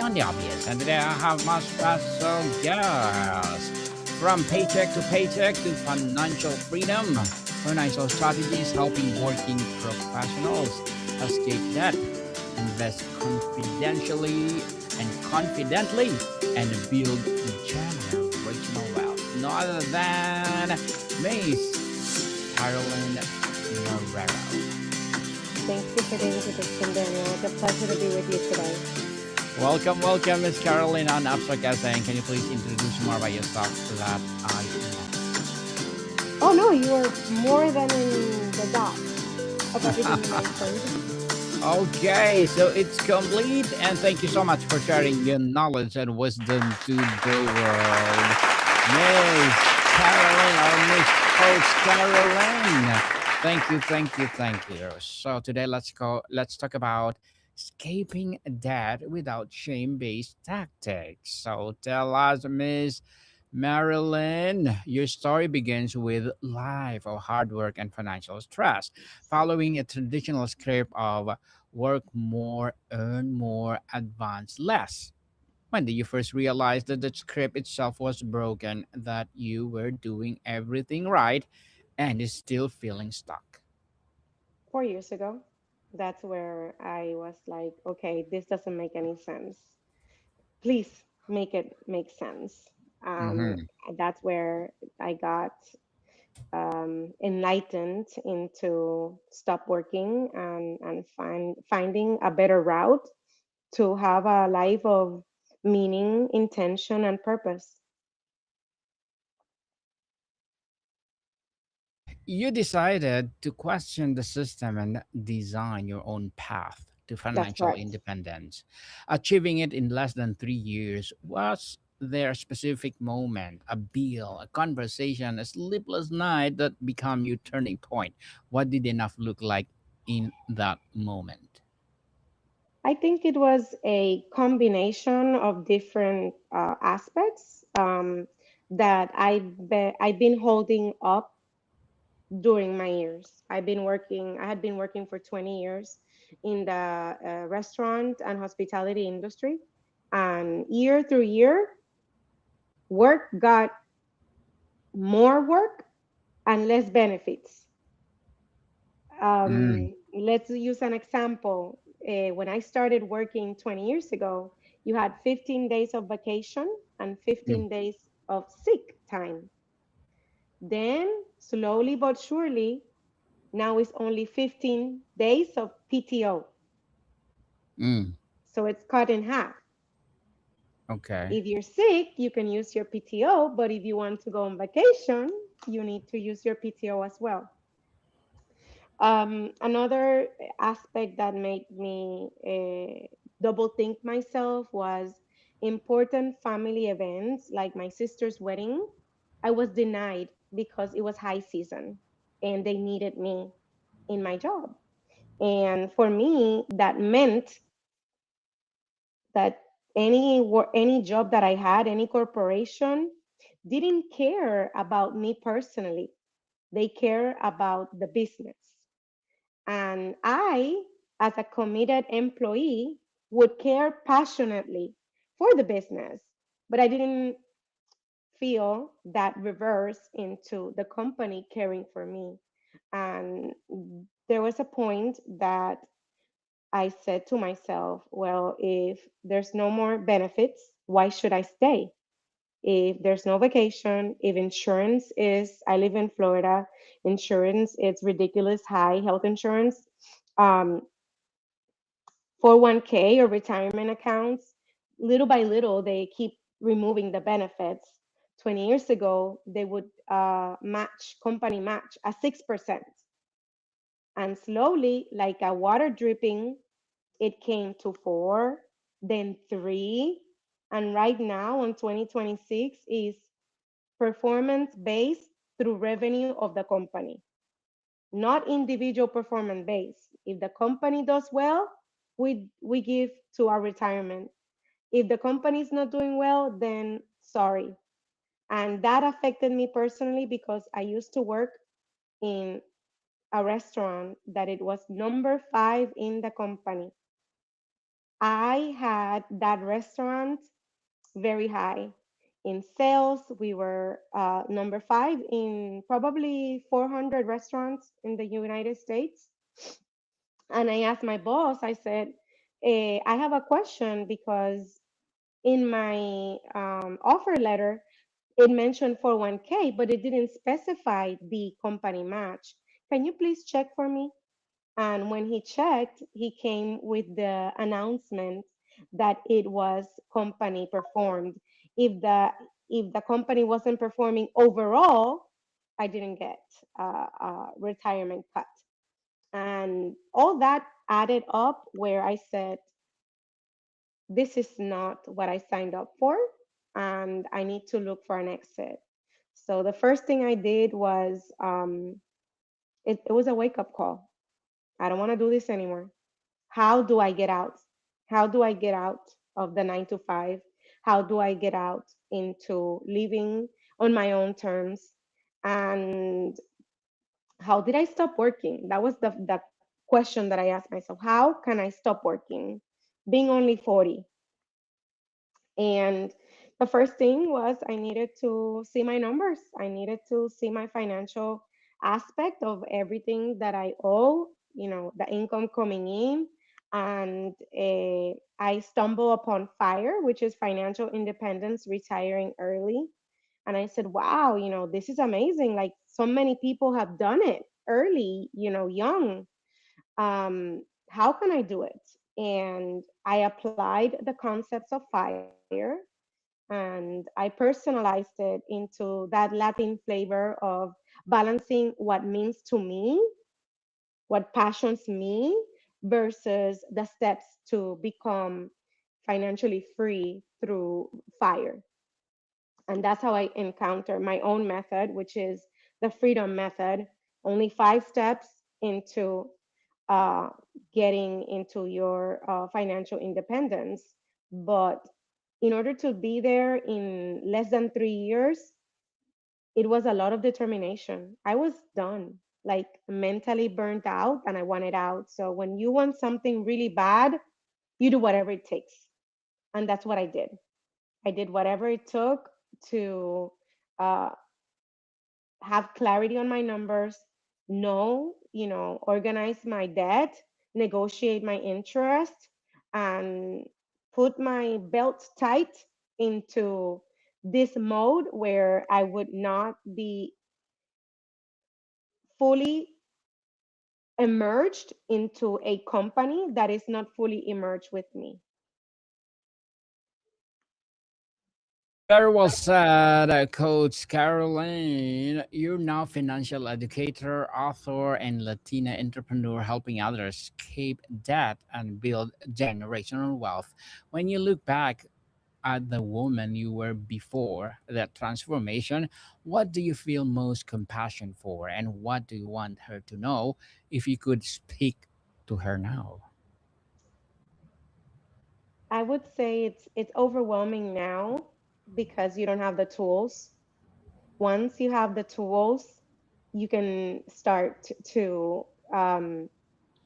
beyond the obvious. And today I have my special guest. From paycheck to paycheck to financial freedom, financial strategies helping working professionals escape debt, invest confidentially and confidently, and build generational wealth. No other than Miss Carilyn Marrero. Thank you for the introduction, Daniel. It's a pleasure to be with you today. Welcome, Miss Caroline on Abstract Essay. Can you please introduce more about yourself so that I know? Oh, no, you are more than in the dot of everything you mentioned. Okay, so it's complete, and thank you so much for sharing your knowledge and wisdom to the world, Miss Caroline or Miss Coach Caroline. Thank you. So today let's talk about escaping debt without shame-based tactics. So tell us, Miss Marilyn, your story begins with life of hard work and financial stress, following a traditional script of work more, earn more, advance less. When did you first realize that the script itself was broken, that you were doing everything right and is still feeling stuck? 4 years ago, that's where I was like, okay, this doesn't make any sense. Please make it make sense. Um, Mm-hmm. that's where I got enlightened into stop working and finding a better route to have a life of meaning, intention, and purpose. You decided to question the system and design your own path to That's financial correct. independence. Achieving it in less than 3 years, was there a specific moment, a bill, a conversation, a sleepless night that became your turning point? What did enough look like in that moment? I think it was a combination of different aspects that I've been holding up during my years. I had been working for 20 years in the restaurant and hospitality industry. And year through year, work got more work and less benefits. Mm, Let's use an example. When I started working 20 years ago, you had 15 days of vacation and mm, 15 days of sick time. Then, slowly but surely, now it's only 15 days of PTO. mm. So it's cut in half. Okay. If you're sick, you can use your PTO, but if you want to go on vacation, you need to use your PTO as well. Another aspect that made me double think myself was important family events like my sister's wedding. I was denied because it was high season and they needed me in my job. And for me, that meant that any job that I had, any corporation, didn't care about me personally. They care about the business. And I, as a committed employee, would care passionately for the business, but I didn't feel that reverse into the company caring for me. And there was a point that I said to myself, well, if there's no more benefits, why should I stay? If there's no vacation, if insurance is, I live in Florida, insurance it's ridiculous high, health insurance, um, 401k or retirement accounts, little by little, they keep removing the benefits. 20 years ago, they would company match at 6%. And slowly, like a water dripping, it came to four, then three. And right now, in 2026, is performance based through revenue of the company, not individual performance based. If the company does well, we give to our retirement. If the company is not doing well, then sorry. And that affected me personally because I used to work in a restaurant that it was number 5 in the company. I had that restaurant very high in sales. We were number five in probably 400 restaurants in the United States. And I asked my boss, I said, I have a question because in my offer letter, it mentioned 401k, but it didn't specify the company match. Can you please check for me? And when he checked, he came with the announcement that it was company performed. If the if the company wasn't performing overall, I didn't get a retirement cut. And all that added up where I said, this is not what I signed up for, and I need to look for an exit. So the first thing I did was it was a wake up call. I don't want to do this anymore. How do I get out? How do I get out of the 9 to 5? How do I get out into living on my own terms? And how did I stop working? That was the question that I asked myself. How can I stop working? Being only 40. And the first thing was I needed to see my numbers. I needed to see my financial aspect of everything that I owe, the income coming in. And I stumbled upon FIRE, which is financial independence, retiring early. And I said, wow, this is amazing. Like so many people have done it early, young. How can I do it? And I applied the concepts of FIRE and I personalized it into that Latin flavor of balancing what means to me, what passions me, versus the steps to become financially free through FIRE. And that's how I encounter my own method, which is the freedom method. Only 5 steps into uh, getting into your financial independence. But in order to be there in less than 3 years, it was a lot of determination. I was done, like mentally burnt out, and I wanted out. So when you want something really bad, you do whatever it takes. And that's what I did. I did whatever it took to uh, have clarity on my numbers, know, organize my debt, negotiate my interest, and put my belt tight into this mode where I would not be fully emerged into a company that is not fully emerged with me. Very well said, Coach Caroline. You're now financial educator, author, and Latina entrepreneur helping others escape debt and build generational wealth. When you look back at the woman you were before that transformation, what do you feel most compassion for, and what do you want her to know if you could speak to her now? I would say it's overwhelming now because you don't have the tools. Once you have the tools, you can start to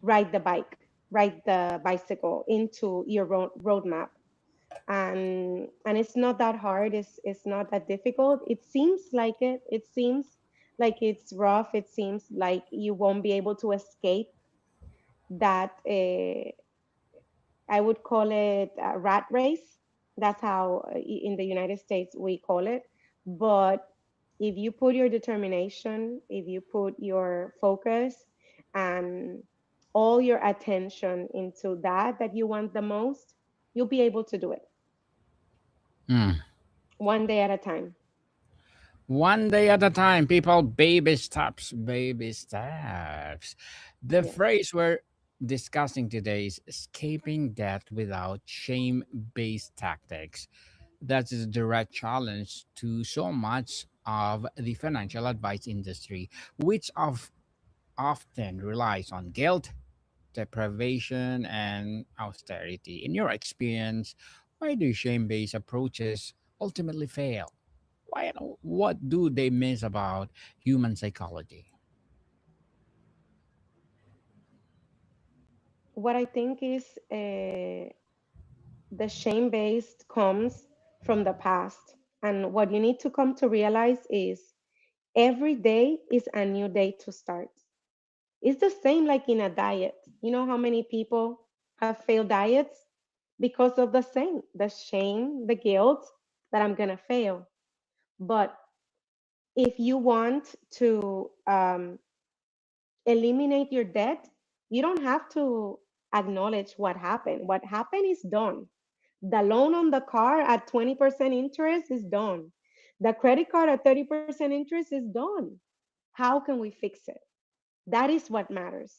ride the bike, ride the bicycle into your roadmap. And it's not that hard. It's not that difficult. It seems like it. It seems like it's rough. It seems like you won't be able to escape that. I would call it a rat race. That's how in the United States we call it. But if you put your determination, if you put your focus and all your attention into that you want the most, you'll be able to do it Hmm. one day at a time. One day at a time, people, baby steps, baby steps. The Yes. phrase we're discussing today is escaping death without shame based tactics. That is a direct challenge to so much of the financial advice industry, which often relies on guilt, deprivation, and austerity. In your experience, why do shame based approaches ultimately fail? Why, what do they miss about human psychology? What I think is The shame based comes from the past. And what you need to come to realize is every day is a new day to start. It's the same like in a diet. You know how many people have failed diets? Because of the same, the shame, the guilt that I'm going to fail. But if you want to eliminate your debt, you don't have to acknowledge what happened. What happened is done. The loan on the car at 20% interest is done. The credit card at 30% interest is done. How can we fix it? That is what matters.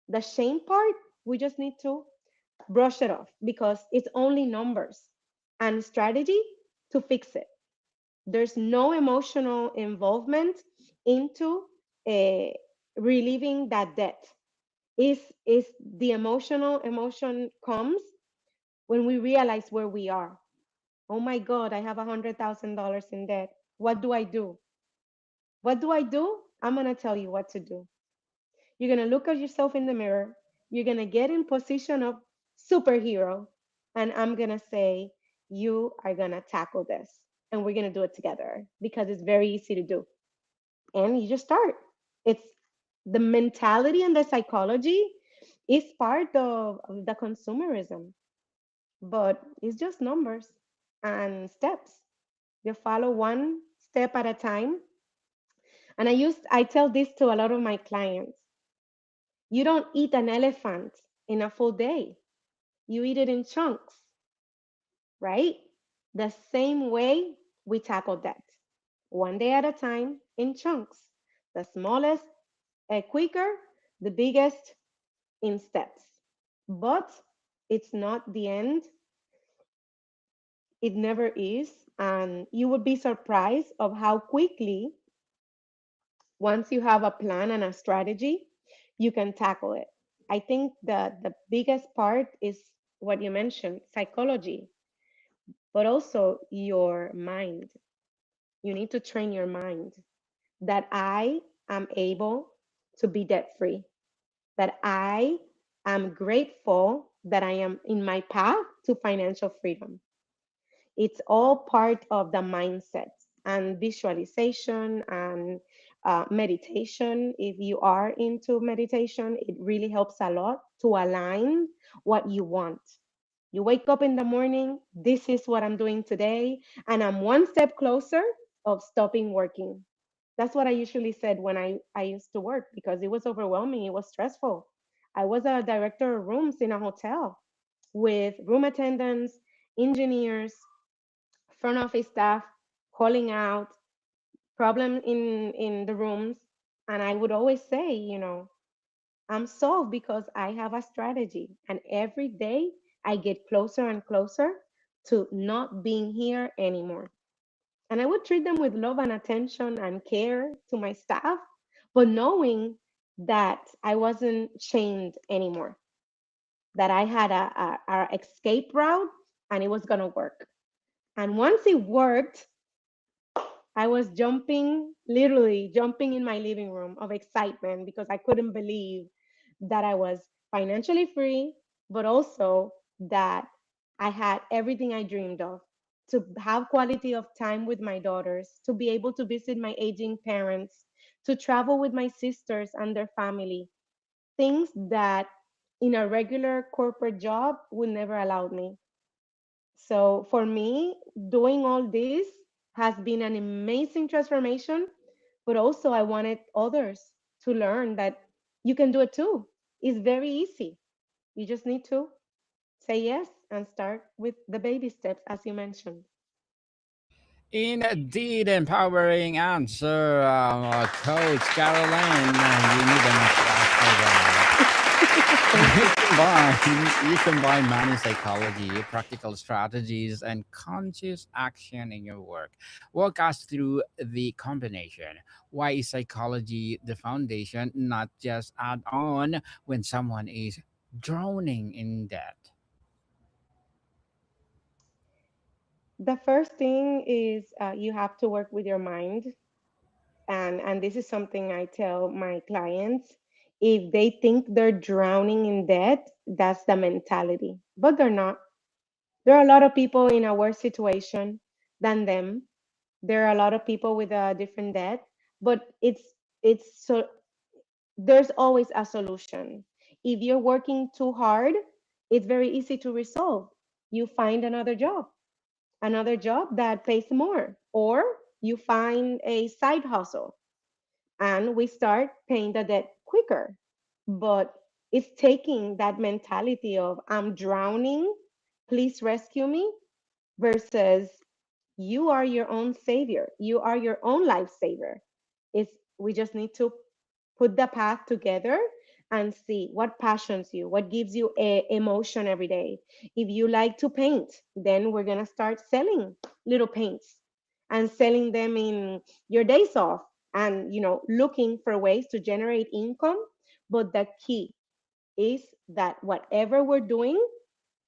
The shame part, we just need to brush it off because it's only numbers and strategy to fix it. There's no emotional involvement into uh, relieving that debt. Is the emotion comes when we realize where we are. Oh my God, I have $100,000 in debt. What do I do? What do I do? I'm gonna tell you what to do. You're gonna look at yourself in the mirror. You're gonna get in position of superhero, and I'm gonna say you are gonna tackle this, and we're gonna do it together because it's very easy to do. And you just start. It's the mentality and the psychology is part of the consumerism, but it's just numbers and steps. You follow one step at a time. And I tell this to a lot of my clients. You don't eat an elephant in a full day. You eat it in chunks, right? The same way we tackle that. One day at a time in chunks. The smallest quicker, the biggest in steps. But it's not the end. It never is. And you would be surprised of how quickly, once you have a plan and a strategy, you can tackle it. I think the biggest part is what you mentioned, psychology, but also your mind. You need to train your mind that I am able to be debt free, that I am grateful that I am in my path to financial freedom. It's all part of the mindset and visualization and meditation. If you are into meditation, it really helps a lot to align what you want. You wake up in the morning, this is what I'm doing today, and I'm one step closer of stopping working. That's what I usually said when I used to work because it was overwhelming, it was stressful. I was a director of rooms in a hotel with room attendants, engineers, front office staff calling out problem in the rooms, and I would always say, I'm solved because I have a strategy, and every day I get closer and closer to not being here anymore. And I would treat them with love and attention and care to my staff, but knowing that I wasn't chained anymore, that I had a escape route and it was gonna work. And once it worked, I was jumping, literally jumping in my living room of excitement because I couldn't believe that I was financially free, but also that I had everything I dreamed of to have quality of time with my daughters, to be able to visit my aging parents, to travel with my sisters and their family, things that in a regular corporate job would never allow me. So for me, doing all this has been an amazing transformation, but also I wanted others to learn that you can do it too. It's very easy. You just need to say yes and start with the baby steps, as you mentioned. Indeed, empowering answer, Coach Caroline. You need an applause for that. Thank you. You combine money psychology, practical strategies, and conscious action in your work. Walk us through the combination. Why is psychology the foundation, not just add on when someone is drowning in debt? The first thing is you have to work with your mind. And this is something I tell my clients. If they think they're drowning in debt, that's the mentality, but they're not. There are a lot of people in a worse situation than them. There are a lot of people with a different debt, but it's so there's always a solution. If you're working too hard, it's very easy to resolve. You find another job that pays more, or you find a side hustle and we start paying the debt quicker. But it's taking that mentality of I'm drowning, please rescue me, versus you are your own savior. You are your own lifesaver. It's we just need to put the path together and see what passions you, what gives you emotion every day. If you like to paint, then we're gonna start selling little paints and selling them in your days off, and looking for ways to generate income. But the key is that whatever we're doing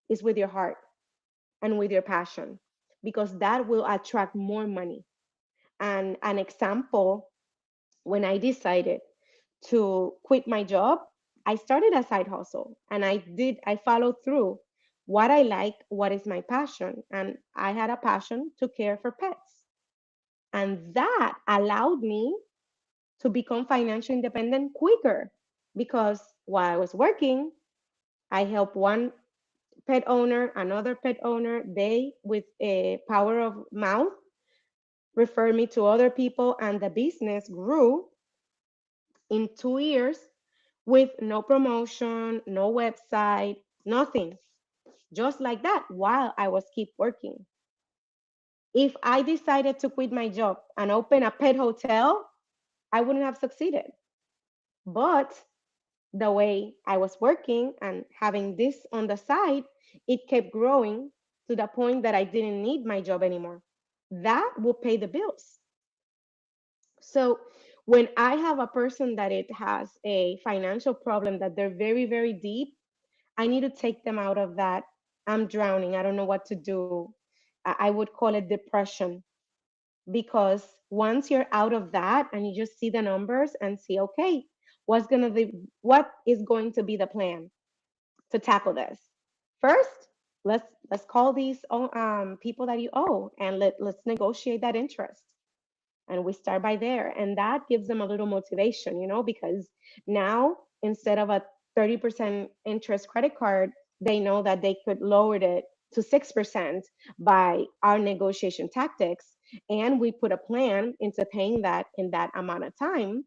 is with your heart and with your passion, because that will attract more money. And an example, when I decided to quit my job, I started a side hustle and I followed through what I like, what is my passion. And I had a passion to care for pets. And that allowed me to become financially independent quicker, because while I was working, I helped one pet owner, another pet owner. They, with a power of mouth, referred me to other people, and the business grew in 2 years with no promotion, no website, nothing. Just like that, while I was keep working. If I decided to quit my job and open a pet hotel, I wouldn't have succeeded. But the way I was working and having this on the side, it kept growing to the point that I didn't need my job anymore. That will pay the bills. So when I have a person that it has a financial problem that they're very, very deep, I need to take them out of that. I'm drowning. I don't know what to do. I would call it depression, because once you're out of that and you just see the numbers and see, okay, what is going to be the plan to tackle this? First, let's call these people that you owe, and let's negotiate that interest. And we start by there, and that gives them a little motivation, because now instead of a 30% interest credit card, they know that they could lower it to 6% by our negotiation tactics, and we put a plan into paying that in that amount of time.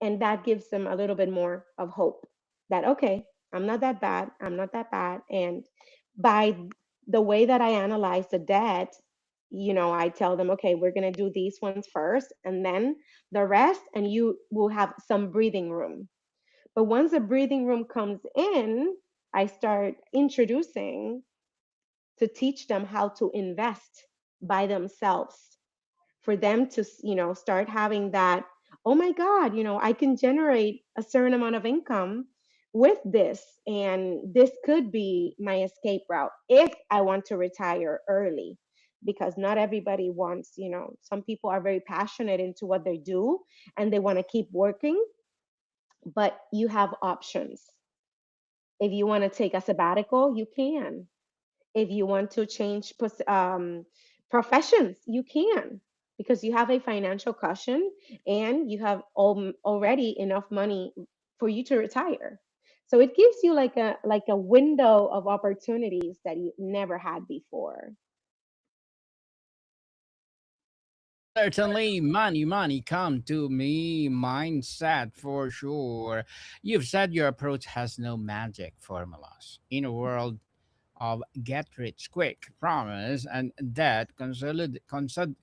And that gives them a little bit more of hope that, okay, I'm not that bad. And by the way that I analyze the debt, I tell them, okay, we're going to do these ones first and then the rest, and you will have some breathing room. But once the breathing room comes in, I start introducing to teach them how to invest by themselves, for them to start having that, oh my god, I can generate a certain amount of income with this, and this could be my escape route if I want to retire early. Because not everybody wants, some people are very passionate into what they do and they want to keep working, but you have options. If you want to take a sabbatical, you can. If you want to change professions, you can, because you have a financial cushion and you have already enough money for you to retire. So it gives you like a window of opportunities that you never had before. Certainly, money, money, come to me mindset for sure. You've said your approach has no magic formulas. In a world of get rich quick promise and debt consolidation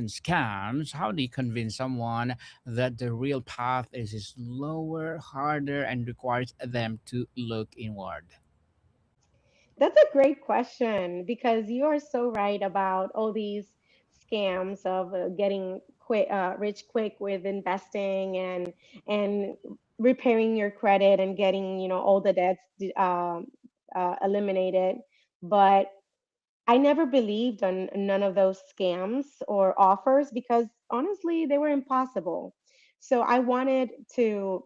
scams, how do you convince someone that the real path is slower, harder, and requires them to look inward? That's a great question, because you are so right about all these scams of getting rich quick with investing and repairing your credit and getting all the debts eliminated. But I never believed on none of those scams or offers, because honestly they were impossible. So I wanted to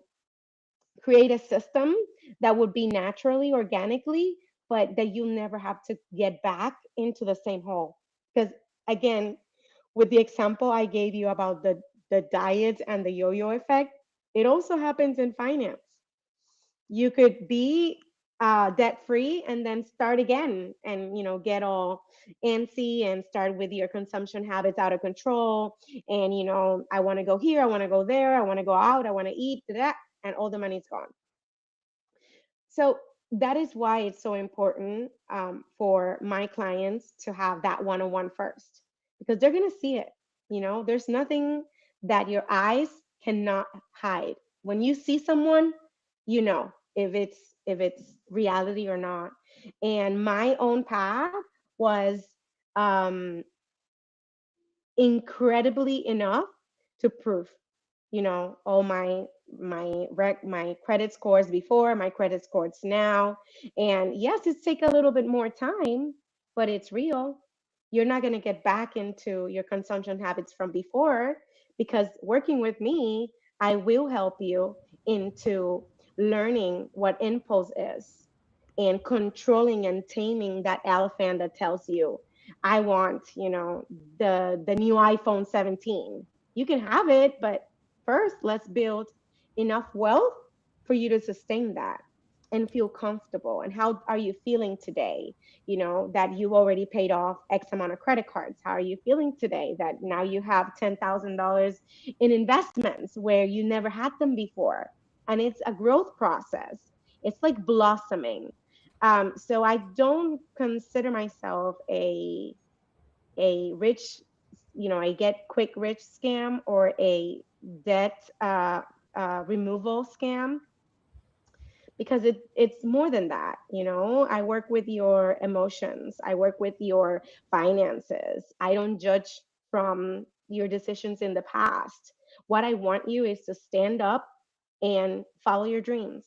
create a system that would be naturally, organically but that you never have to get back into the same hole. Because again, with the example I gave you about the diet and the yo-yo effect, it also happens in finance. You could be debt free and then start again, and get all antsy and start with your consumption habits out of control. And I want to go here, I want to go there, I want to go out, I want to eat that, and all the money's gone. So that is why it's so important, for my clients to have that one-on-one first, because they're going to see it. There's nothing that your eyes cannot hide. When you see someone, if it's reality or not. And my own path was, um, incredibly enough to prove, all my credit scores before, my credit scores now. And yes, it's take a little bit more time, but it's real. You're not going to get back into your consumption habits from before, because working with me, I will help you into learning what impulse is, and controlling and taming that elephant that tells you, I want, the new iPhone 17. You can have it, but first, let's build enough wealth for you to sustain that and feel comfortable. And how are you feeling today? That you've already paid off X amount of credit cards. How are you feeling today that now you have $10,000 in investments where you never had them before? And it's a growth process. It's like blossoming. So I don't consider myself a rich, a get quick rich scam, or a debt removal scam, because it's more than that. I work with your emotions, I work with your finances. I don't judge from your decisions in the past. What I want you is to stand up and follow your dreams,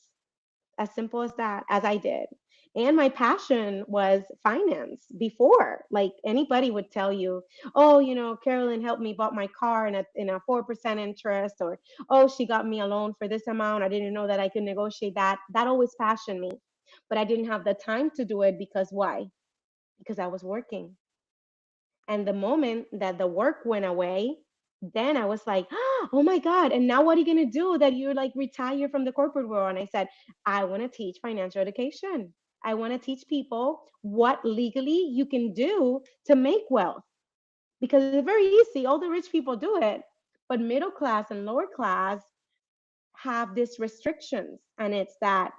as simple as that, as I did. And my passion was finance before. Like anybody would tell you, oh, Carolyn helped me bought my car in a 4% interest, or oh, she got me a loan for this amount. I didn't know that I could negotiate that. That always passioned me. But I didn't have the time to do it, because why? Because I was working. And the moment that the work went away, then I was like, oh my God. And now what are you going to do that you're like retire from the corporate world? And I said, I want to teach financial education. I want to teach people what legally you can do to make wealth, because it's very easy. All the rich people do it. But middle class and lower class have these restrictions. And it's that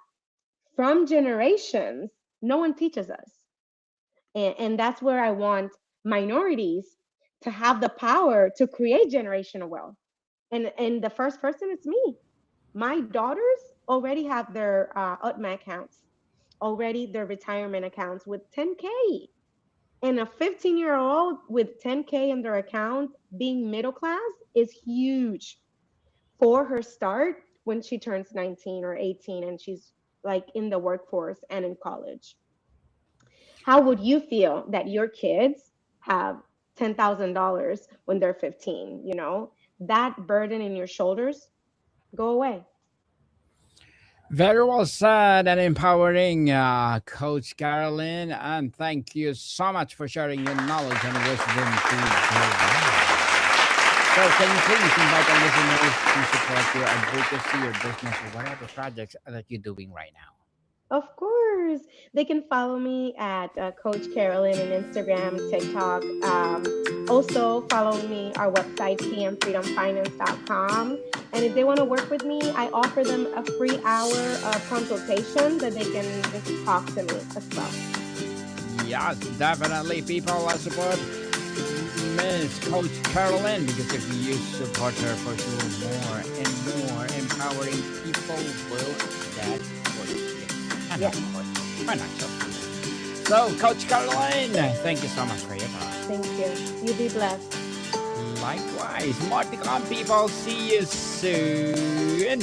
from generations, no one teaches us. And that's where I want minorities to have the power to create generational wealth. And the first person is me. My daughters already have their UTMA accounts, already their retirement accounts with 10K. And a 15-year-old with 10K in their account being middle class is huge for her start when she turns 19 or 18 and she's like in the workforce and in college. How would you feel that your kids have $10,000 when they're 15? That burden in your shoulders go away. Very well said and empowering, Coach Caroline. And thank you so much for sharing your knowledge and wisdom to the world. So, can you please invite our listeners to support your advocacy, your business, or whatever projects that you're doing right now? Of course, they can follow me at Coach Carolyn on Instagram, TikTok. Also, follow me our website pmfreedomfinance.com. And if they want to work with me, I offer them a free hour of consultation that they can just talk to me as well. Yes, definitely, people. Let's support Miss Coach Caroline, because if you support her, for sure, more and more empowering people will get what you get. And Yes. of course, financial freedom. So, Coach Caroline, thank you so much for your time. Thank you. You be blessed. Likewise, more to come, people. See you soon.